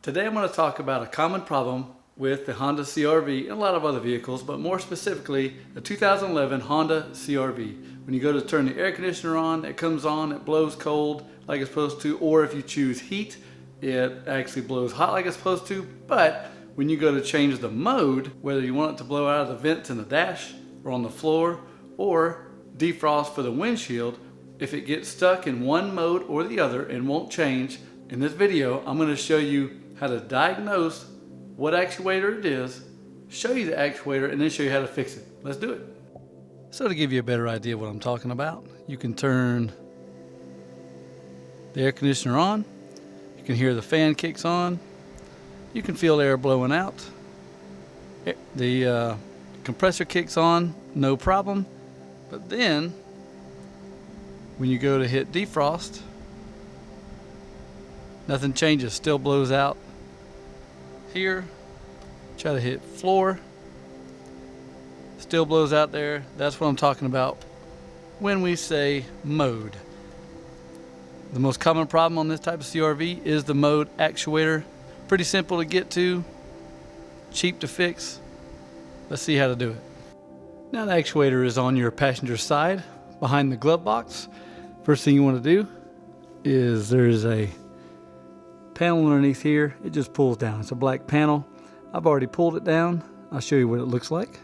Today I'm going to talk about a common problem with the Honda CR-V and a lot of other vehicles, but more specifically the 2011 Honda CR-V. When you go to turn the air conditioner on, it blows cold like it's supposed to, or if you choose heat, it actually blows hot like it's supposed to. But when you go to change the mode, whether you want it to blow out of the vents in the dash or on the floor or defrost for the windshield, if it gets stuck in one mode or the other and won't change, in this video I'm going to show you how to diagnose what actuator it is, show you the actuator, and then show you how to fix it. Let's do it. So to give you a better idea of what I'm talking about, you can turn the air conditioner on. You can hear the fan kicks on. You can feel air blowing out. The compressor kicks on, no problem. But then, when you go to hit defrost, nothing changes, still blows out. Here, try to hit floor, still blows out there. That's what I'm talking about when we say mode. The most common problem on this type of CR-V is the mode actuator. Pretty simple to get to, cheap to fix. Let's see how to do it. Now the actuator is on your passenger side behind the glove box. First thing you want to do is there's a panel underneath here. It just pulls down. It's a black panel. I've already pulled it down. I'll show you what it looks like.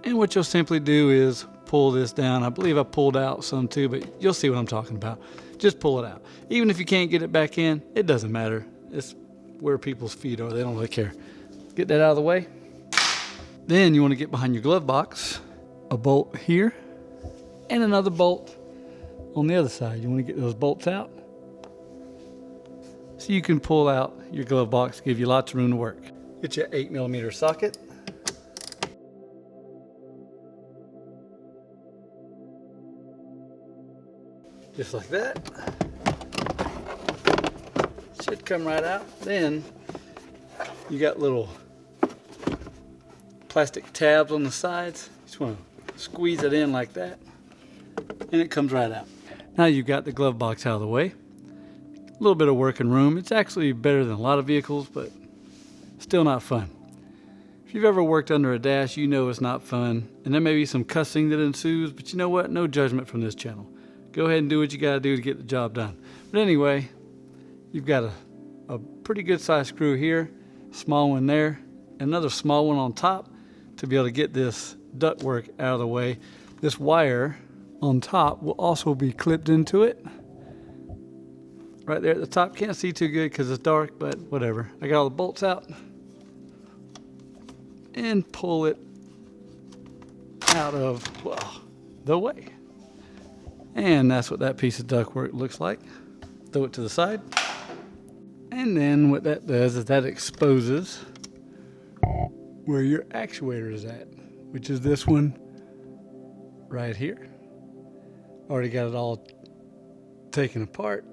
And what you'll simply do is pull this down. I believe I pulled out some too, but you'll see what I'm talking about. Just pull it out. Even if you can't get it back in, it doesn't matter. It's where people's feet are. They don't really care. Get that out of the way. Then you want to get behind your glove box, a bolt here and another bolt on the other side. You want to get those bolts out so you can pull out your glove box, give you lots of room to work. Get your 8mm socket. Just like that. Should come right out. Then you got little plastic tabs on the sides. Just want to squeeze it in like that, and it comes right out. Now you've got the glove box out of the way. A little bit of working room. It's actually better than a lot of vehicles, but still not fun. If you've ever worked under a dash, you know it's not fun, and there may be some cussing that ensues, but you know what? No judgment from this channel. Go ahead and do what you got to do to get the job done. But anyway, you've got a pretty good size screw here, small one there, and another small one on top to be able to get this ductwork out of the way. This wire on top will also be clipped into it. Right there at the top. Can't see too good because it's dark, but whatever. I got all the bolts out and pull it out of, well, the way. And that's what that piece of ductwork looks like. Throw it to the side. And then what that does is that exposes where your actuator is at, which is this one right here. Already got it all taken apart.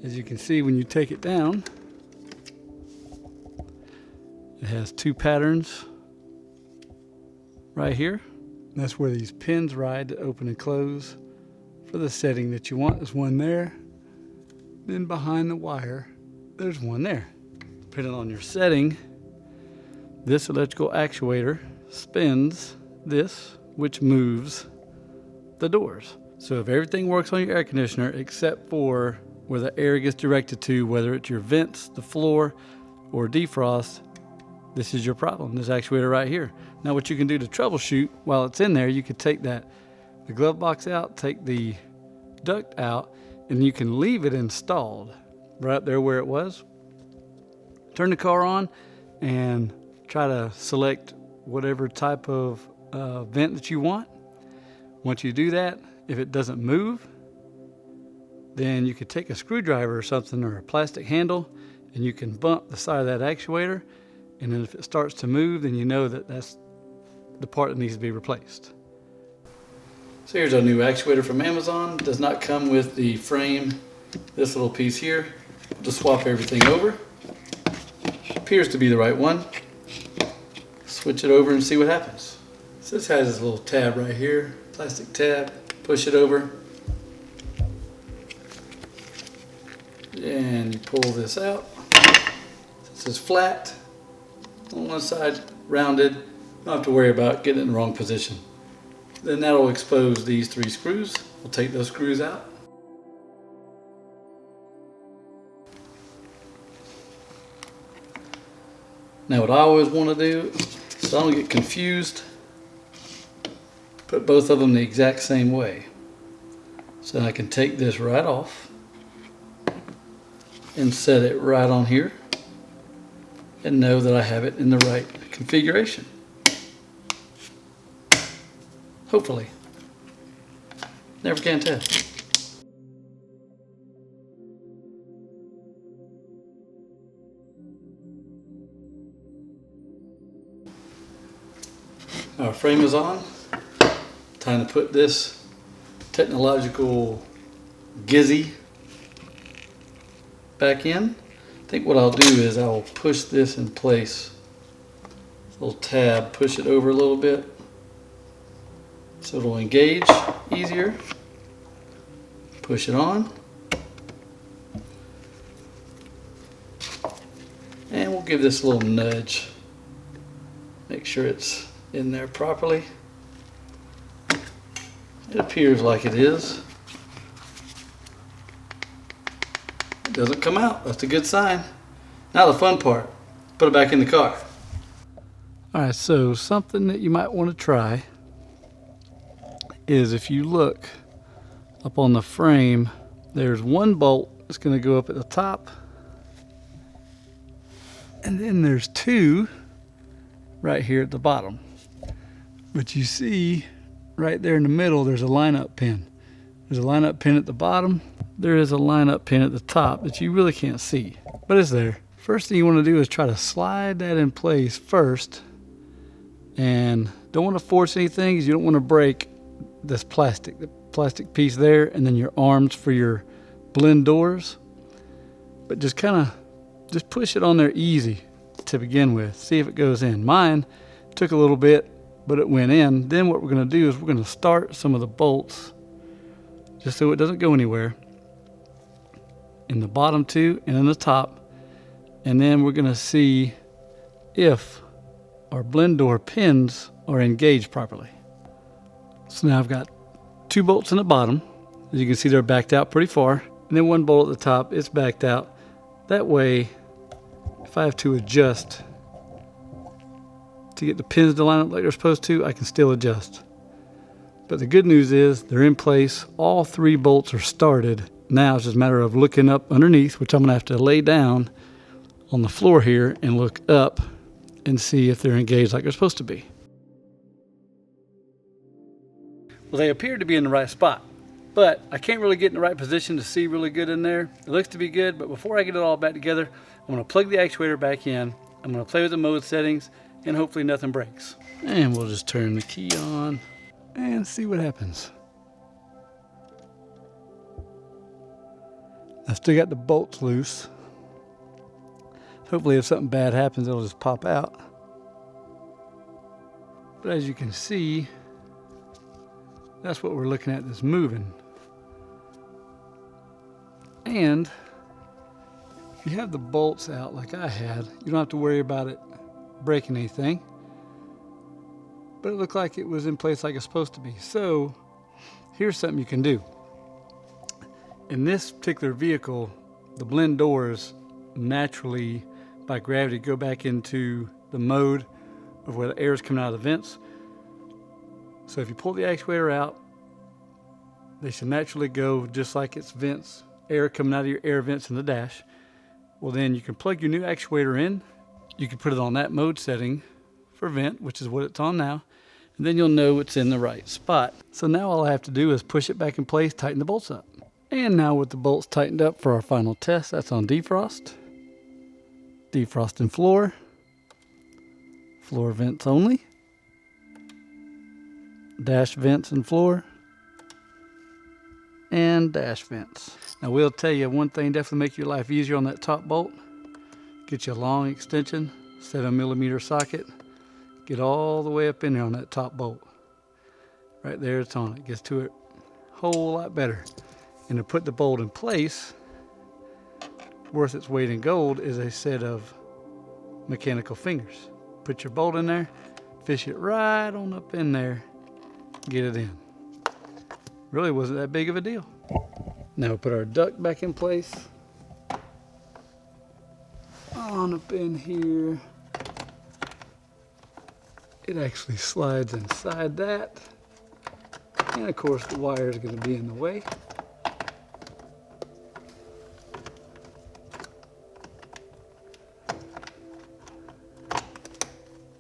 As you can see, when you take it down, it has two patterns right here. That's where these pins ride to open and close for the setting that you want. There's one there. Then behind the wire, there's one there. Depending on your setting, this electrical actuator spins this, which moves the doors. So if everything works on your air conditioner except for where the air gets directed to, whether it's your vents, the floor, or defrost, this is your problem, this actuator right here. Now what you can do to troubleshoot while it's in there, you could take the glove box out, take the duct out, and you can leave it installed right there where it was. Turn the car on and try to select whatever type of vent that you want. Once you do that, if it doesn't move, then you could take a screwdriver or something, or a plastic handle, and you can bump the side of that actuator, and then if it starts to move, then you know that that's the part that needs to be replaced. So here's our new actuator from Amazon. It does not come with the frame, this little piece here. Just swap everything over. Appears to be the right one. Switch it over and see what happens. So this has this little tab right here, plastic tab. Push it over. And you pull this out. says flat, on one side rounded. Don't have to worry about getting it in the wrong position. Then that'll expose these 3 screws. We'll take those screws out. Now what I always want to do, so I don't get confused, put both of them the exact same way. So I can take this right off and set it right on here and know that I have it in the right configuration. Hopefully. Never can tell. Our frame is on. Time to put this technological gizzy back in. I think what I'll do is I'll push this in place. Little tab, push it over a little bit so it'll engage easier. Push it on. And we'll give this a little nudge. Make sure it's in there properly. It appears like it is. It doesn't come out. That's a good sign. Now the fun part. Put it back in the car. Alright, so something that you might want to try is if you look up on the frame, there's one bolt that's going to go up at the top, and then there's 2 right here at the bottom. But you see right there in the middle there's a line-up pin. There's a line-up pin at the bottom. There is a line-up pin at the top that you really can't see, but it's there. First thing you want to do is try to slide that in place first, and don't want to force anything because you don't want to break this plastic, the plastic piece there, and then your arms for your blend doors. But just push it on there easy to begin with. See if it goes in. Mine took a little bit, but it went in. Then what we're going to do is we're going to start some of the bolts just so it doesn't go anywhere in the bottom 2 and in the top, and then we're going to see if our blend door pins are engaged properly. So now I've got 2 bolts in the bottom. As you can see, they're backed out pretty far, and then 1 bolt at the top, it's backed out. That way, if I have to adjust to get the pins to line up like they're supposed to, I can still adjust. But the good news is they're in place. All 3 bolts are started. Now it's just a matter of looking up underneath, which I'm going to have to lay down on the floor here and look up and see if they're engaged like they're supposed to be. Well, they appear to be in the right spot, but I can't really get in the right position to see really good in there. It looks to be good, but before I get it all back together, I'm going to plug the actuator back in. I'm going to play with the mode settings, and hopefully nothing breaks. And we'll just turn the key on and see what happens. I've still got the bolts loose. Hopefully if something bad happens, it'll just pop out. But as you can see, that's what we're looking at that's moving. And if you have the bolts out like I had, you don't have to worry about it breaking anything. But it looked like it was in place like it's supposed to be. So here's something you can do. In this particular vehicle, the blend doors naturally, by gravity, go back into the mode of where the air is coming out of the vents. So if you pull the actuator out, they should naturally go just like it's vents, air coming out of your air vents in the dash. Well, then you can plug your new actuator in. You can put it on that mode setting for vent, which is what it's on now, and then you'll know it's in the right spot. So now all I have to do is push it back in place, tighten the bolts up. And now with the bolts tightened up for our final test, that's on defrost. Defrosting floor. Floor vents only. Dash vents and floor. And dash vents. Now we'll tell you one thing definitely make your life easier on that top bolt. Get you a long extension, 7mm socket. Get all the way up in there on that top bolt. Right there it's on it. Gets to it a whole lot better. And to put the bolt in place, worth its weight in gold, is a set of mechanical fingers. Put your bolt in there, fish it right on up in there, get it in. Really wasn't that big of a deal. Now we'll put our duct back in place. On up in here. It actually slides inside that. And of course the wire is going to be in the way.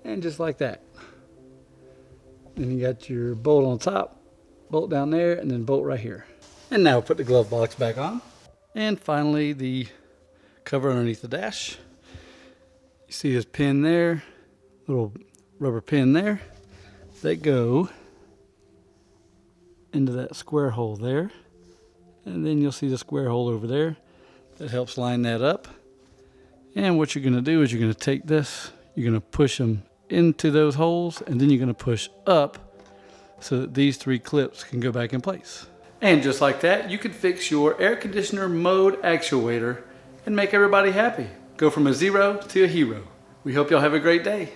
And just like that. Then you got your bolt on top, bolt down there, and then bolt right here. And now we'll put the glove box back on. And finally the cover underneath the dash. You see this pin there, little rubber pin there. They go into that square hole there. And then you'll see the square hole over there. That helps line that up. And what you're going to do is you're going to take this, you're going to push them into those holes, and then you're going to push up so that these 3 clips can go back in place. And just like that, you can fix your air conditioner mode actuator and make everybody happy. Go from a 0 to a hero. We hope y'all have a great day.